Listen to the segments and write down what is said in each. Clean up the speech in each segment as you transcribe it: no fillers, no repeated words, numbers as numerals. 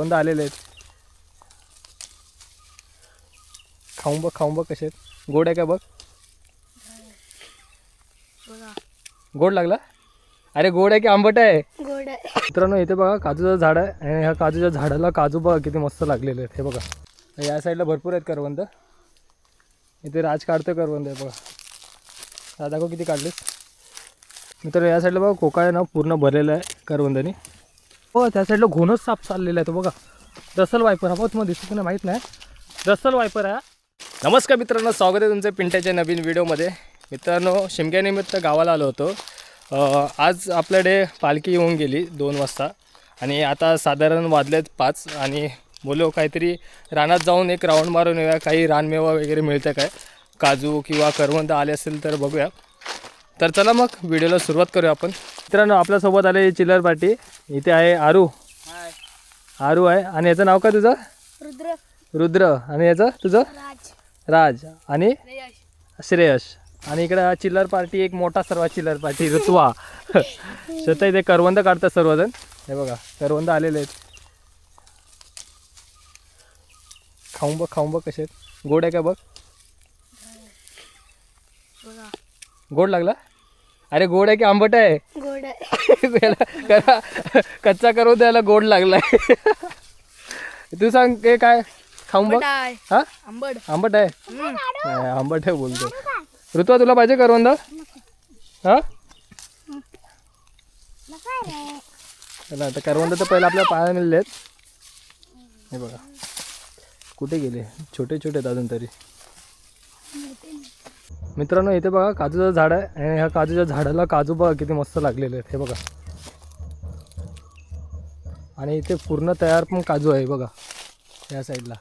कोणता आलेले आहेत. खाऊन बघ कसे आहेत. गोड आहे का बघ. गोड लागला. अरे गोड आहे की आंबट आहे. गोड आहे. मित्रांनो इथे बघा काजूचं झाड आहे आणि ह्या काजूच्या झाडाला काजू बघा किती मस्त लागलेले आहेत. हे बघा या साईडला भरपूर आहेत करवंद. इथे राज काढतो करवंद आहे बघा. दाखव किती काढलेस. मित्रांनो या साईडला बघा कोका आहे ना पूर्ण भरलेला आहे करवंदानी. हो त्या साईडला घोणच साप चाललेला आहे तो बघा. रसल वायपर हा बघ तुम्हाला दिसतो नाही माहीत नाही. रसल वायपर आहे. नमस्कार मित्रांनो, स्वागत आहे तुमचं पिंट्याच्या नवीन व्हिडिओमध्ये. मित्रांनो शिमग्यानिमित्त गावाला आलो होतो. आज आपल्याकडे पालखी येऊन गेली 2 वाजता आणि आता साधारण वाजलेत 5 आणि बोलो काहीतरी रानात जाऊन एक राऊंड मारून येऊया. काही रानमेवा वगैरे मिळतं काय, काजू किंवा करवंद आले असेल तर बघूया. तर चला मग व्हिडिओला सुरुवात करूया आपण. मित्रांनो आपल्यासोबत आले चिल्लर पार्टी. इथे आहे आरू. आरू आहे आणि याचं नाव काय तुझं? रुद्र. रुद्र. आणि याचं तुझं? राज. आणि श्रेयश. आणि इकडे चिल्लर पार्टी एक मोठा सर्वात चिल्लर पार्टी ऋतुवा. स्वतः इथे करवंद काढतात सर्वजण. हे बघा करवंद आलेले आहेत. खाऊन बघ कसे आहेत. गोड आहे का बघ. गोड लागला. अरे गोड आहे की आंबट आहे. गोड आहे. याला करा कच्चा करवंद याला गोड लागलाय. तू सांग ते काय खाऊन बघ. हा आंबट आहे. आंबट आहे बोलतो. ऋतुवा तुला पाहिजे करवंद? हा चला आता करवंद तर पहिला आपल्याला पाहायला मिळले आहेत. हे बघा कुठे गेले, छोटे छोटे आहेत अजून तरी. मित्रांनो इथे बघा काजूचं झाड आहे आणि ह्या काजूच्या झाडाला काजू बघा किती मस्त लागलेले आहेत. हे बघा आणि इथे पूर्ण तयार पण काजू आहे बघा या साईडला.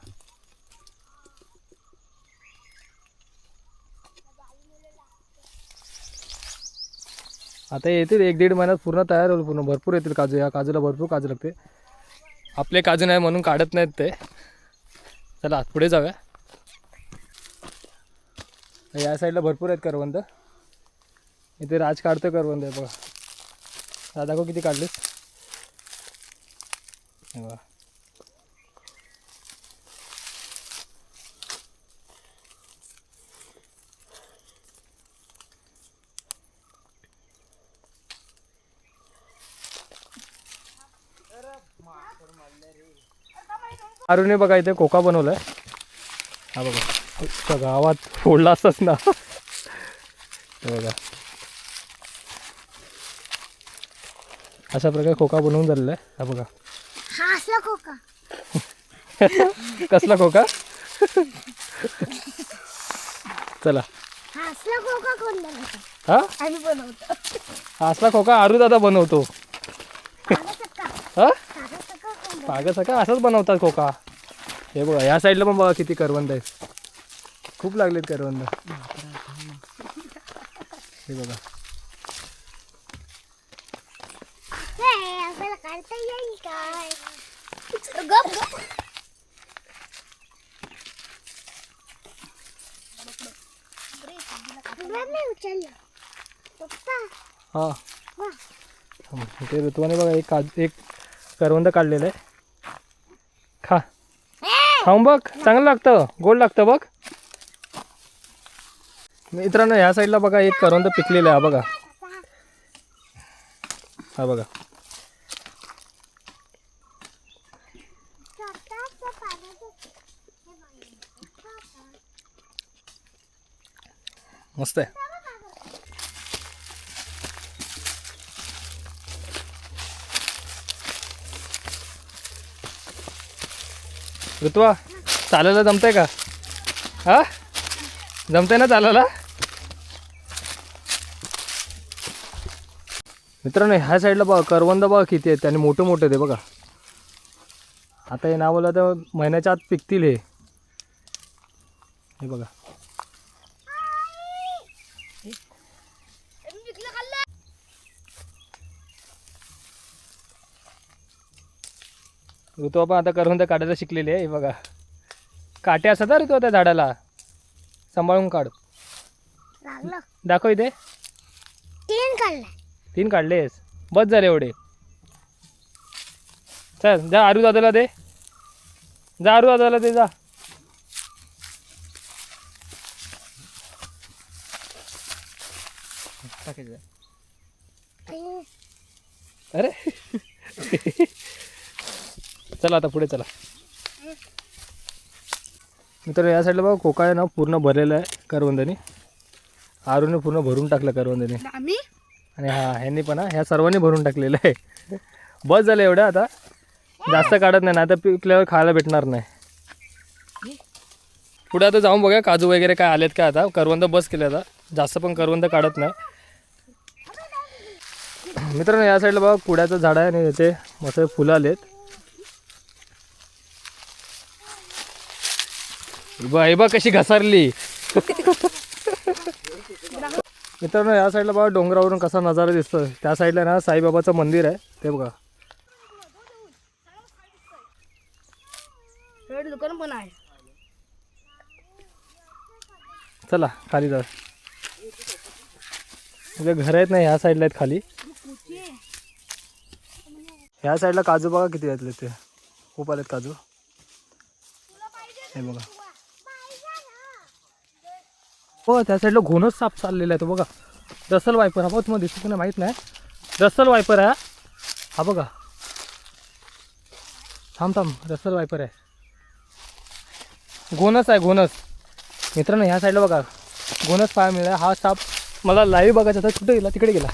आता येतील 1-1.5 महिन्यात पूर्ण तयार होईल. पूर्ण भरपूर येतील काजू. या काजूला भरपूर काजू लागते. आपले काजू नाही म्हणून काढत नाहीत ते. चला पुढे जाऊया. या साईडला भरपूर आहेत करवंद. इथे राज काढतो करवंद आहे बघा. दाखव किती काढलेस. बघा आरूने बघा इथे कोका बनवलाय. हा बघा गावात फोडला असताच ना. बघा अशा प्रकारे खोका बनवून झालेला आहे. हा बघा हा असला खोका. कसला खोका. चला हा असला खोका कोण बनवतो? हा आम्ही बनवतो. हा असला खोका आरू दादा बनवतो. हा पागं सका असंच बनवतात खोका. हे बघा या साईडला पण बघा किती करवंद आहेत. खूप लागलेत करवंद. हे बघा आपल्याला काढता येईल काय. हा ते ऋतुवाने बघा एक करवंद काढलेलं आहे. खाऊन बघ चांगलं लागतं, गोड लागतं बघ. मित्रांनो ह्या साईडला बघा एक करवंद पिकलेलं आहे. हा बघा हा बघा मस्त आहे. ऋतुवा चालायला जमतंय का? हा जमतंय ना चालायला. मित्रांनो ह्या साईडला बघा करवंद बघा किती आहेत आणि मोठे मोठे ते बघा. आता हे नावाला तर महिन्याच्या आत पिकतील. हे बघा ऋतुवा पण आता करवंद काढायला शिकलेली आहे. हे बघा काटे असतात ना ऋतुवा त्या झाडाला, सांभाळून काढ. दाखव इथे. 3 काढलेस. बस झाले एवढे. चल जा आरू दादाला दे. जा आरू दादाला ते जा. अरे चला आता पुढे चला. मित्र या साईडला बघा कोका आहे ना पूर्ण भरलेला आहे करवंदानी. आरूने पूर्ण भरून टाकलं करवंदानी. आम्ही आणि हा ह्यांनी पण ह्या सर्वांनी भरून टाकलेलं आहे. बस झालं एवढं आता जास्त काढत नाही आता पिकल्यावर खायला भेटणार नाही. पुढे आता जाऊन बघा काजू वगैरे काय आलेत का. आता करवंद बस केले आता जास्त पण करवंद काढत नाही. मित्रांनो या साईडला बघा कुड्याचं झाड आहे आणि इथे मस्त फुलं आलेत. बा कशी घसरली. मित्रांनो या साईडला बघा डोंगरावरून कसा नजारा दिसतोय. त्या साईडला ना साईबाबाचं मंदिर आहे ते बघा. दुकान पण आहे. चला खाली जा. म्हणजे घर आहेत ना ह्या साईडला आहेत खाली. ह्या साईडला काजू बघा किती आहेत ते. खूप आलेत काजू. हे बघा हो त्या साईडला घोणच साप चाललेला आहे तो बघा. रसल वायपर हा बघा तुम्हाला दिसतो की नाही माहीत नाही. रसल वायपर आहे हा बघा. थांब रसल वायपर आहे. घोणस आहे घोणस. मित्रांनो ह्या साईडला बघा घोणस पाहायला मिळाला. हा साप मला लाईव्ह बघायचा होता. कुठे गेला तिकडे गेला.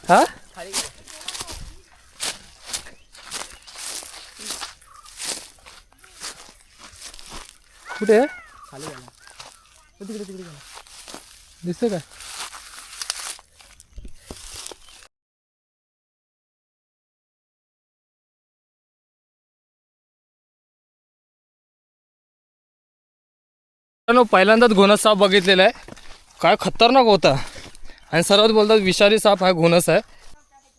हा कुठे खाली गेला. तिकडे गेला दिसतंय काय. पहिल्यांदाच घोणस साप बघितलेला आहे. काय खतरनाक होता. आणि सर्वात बोलतात विषारी साप हा घोणस आहे.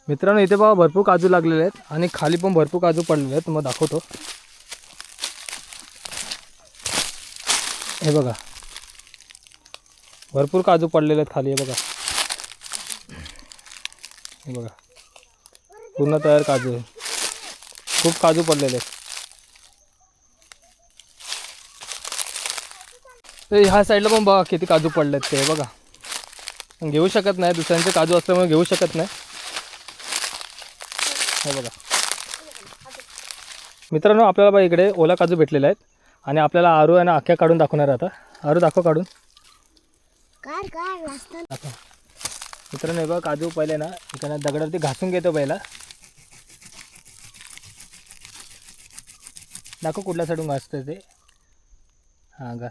मित्रांनो इथे बघा भरपूर काजू लागलेले आहेत आणि खाली पण भरपूर काजू पडलेले आहेत. मग दाखवतो हे बघा भरपूर काजू पडलेले आहेत खाली. हे बघा हे बघा पूर्ण तयार काजू आहे. खूप काजू पडलेले आहेत. तर ह्या साईडला पण बघा किती काजू पडले आहेत ते बघा. घेऊ शकत नाही दुसऱ्यांचे काजू असल्यामुळे घेऊ शकत नाही. हे बघा मित्रांनो आपल्याला बघा इकडे ओला काजू भेटलेले आहेत. आणि आपल्याला आरू आणि आख्या काढून दाखवणार आता. आरू दाखव काढून. मित्रांनो हे बघा काजू पहिले ना इकडे दगडावरती घासून घेतो पहिला. दाखव कुठल्या साईडून घासतं ते. हां गा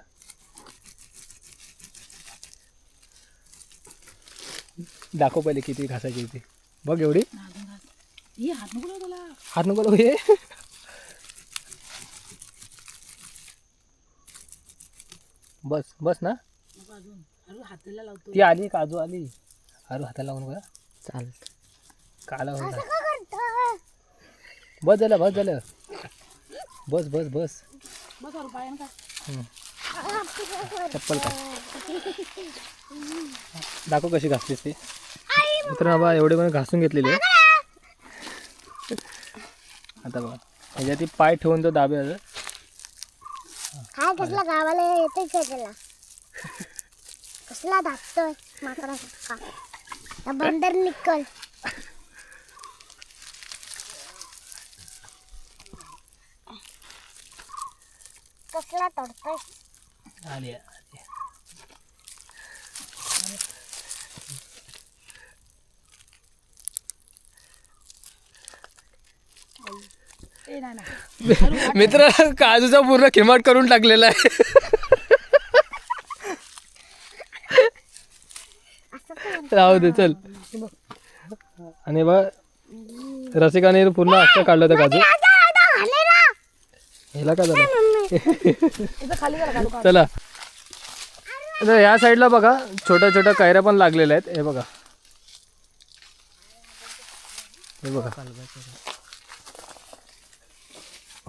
दाखव पहिले किती घासायची ती बघ. एवढी हात नको हे. बस बस ना ती आली काजू आली. अरे हाताला लावून बघा चाल काला होता. बस झालं बस झालं बस बस बस. चप्पल का दाखव कशी घासलीस ती. मित्रांनो बा एवढे पण घासून घेतलेली आहे. आता बघा ह्याच्यात ती पाय ठेवून तो दाबे. हा कसला गावाला येतोय का त्याला. कसला धाकतोय माकडा बंदर निकल. कसला तोडतोय. आली मित्र काजूचा पूर्ण खिमाट करून टाकलेला आहे. राहू दे चल. आणि बघ रसिकाने पूर्ण अख्खा काढलं होतं काजू. ह्याला काय झालं. चला या साईडला बघा छोट्या छोट्या कैऱ्या पण लागलेल्या आहेत. हे बघा हे बघा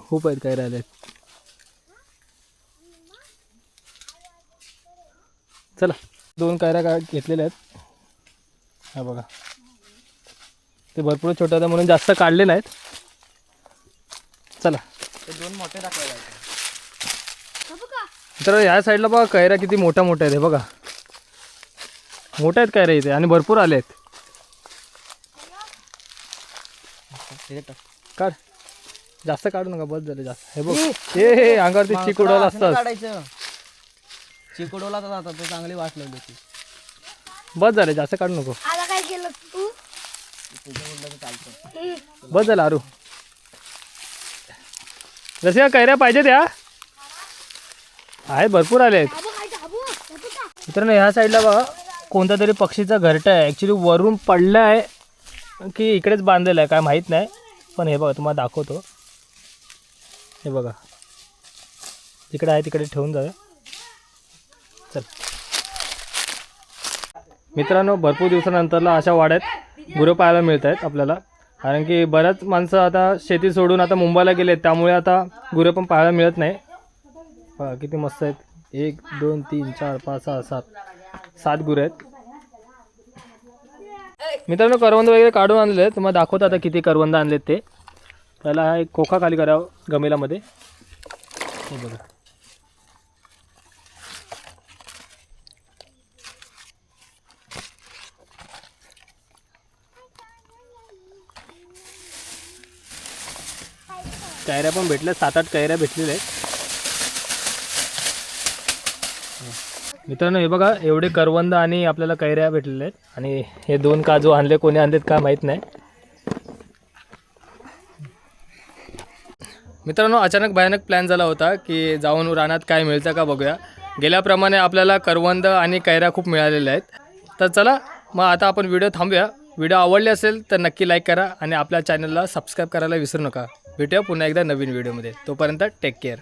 खूप आहेत कैऱ्या आल्या आहेत. चला 2 कैऱ्या घेतलेल्या आहेत. हा बघा ते भरपूर छोट्या होत्या म्हणून जास्त काढले नाहीत. चला. ते 2 मोठे दाखवायला. तर या साईडला बघा कैऱ्या किती मोठ्या मोठ्या आहेत हे बघा. मोठ्या आहेत कैऱ्या इथे आणि भरपूर आले आहेत. काढ जास्त काढू नका बस झाले जास्त. हे बघ हे अंगावरती चिक उडवला असतात. काढायचं चिकडोला तर आता तो चांगली वाट लावली होती. बस झाले जास्त काढू नको. आता काय केलं तू बस झालं आरू. जसे कैऱ्या पाहिजेत या आहेत भरपूर आले आहेत. मित्रांनो ह्या साईडला बघा कोणता तरी पक्षीचा घरटा आहे. ॲक्च्युली वरून पडला आहे की इकडेच बांधलेला आहे काय माहीत नाही. पण हे बघा तुम्हाला दाखवतो. हे बघा तिकडे आहे तिकडे ठेवून जाऊया. चल मित्रांनो भरपूर दिवसानंतरला अशा वाड्यात गुरं पाहायला मिळत आहेत आपल्याला. कारण की बऱ्याच माणसं आता शेती सोडून आता मुंबईला गेलेत त्यामुळे आता गुरं पण पाहायला मिळत नाही. बघा किती मस्त आहेत. 1 2 3 4 5 6 7 गुरं आहेत. मित्रांनो करवंद वगैरे काढून आणले आहेत. तुम्हाला दाखवतो आता किती करवंद आणलेत ते. त्याला हा एक खोखा खाली करावं गमेलामध्ये. हे बघा कैऱ्या पण भेटल्या 7-8 कैऱ्या भेटलेल्या आहेत. मित्रांनो हे बघा एवढे करवंद आणि आपल्याला कैऱ्या भेटलेल्या आहेत. आणि हे 2 काजू आणले कोणी आणलेत का माहीत नाही. मित्रांनो अचानक भयानक प्लॅन झाला होता की जाऊन रानात काय मिळतं का बघूया. गेल्याप्रमाणे आपल्याला करवंद आणि कैऱ्या खूप मिळालेल्या आहेत. तर चला मग आता आपण व्हिडिओ थांबूया. व्हिडिओ आवडले असेल तर नक्की लाईक करा आणि आपल्या चॅनलला सबस्क्राईब करायला विसरू नका. भेटूया पुन्हा एकदा नवीन व्हिडिओमध्ये. तोपर्यंत टेक केअर.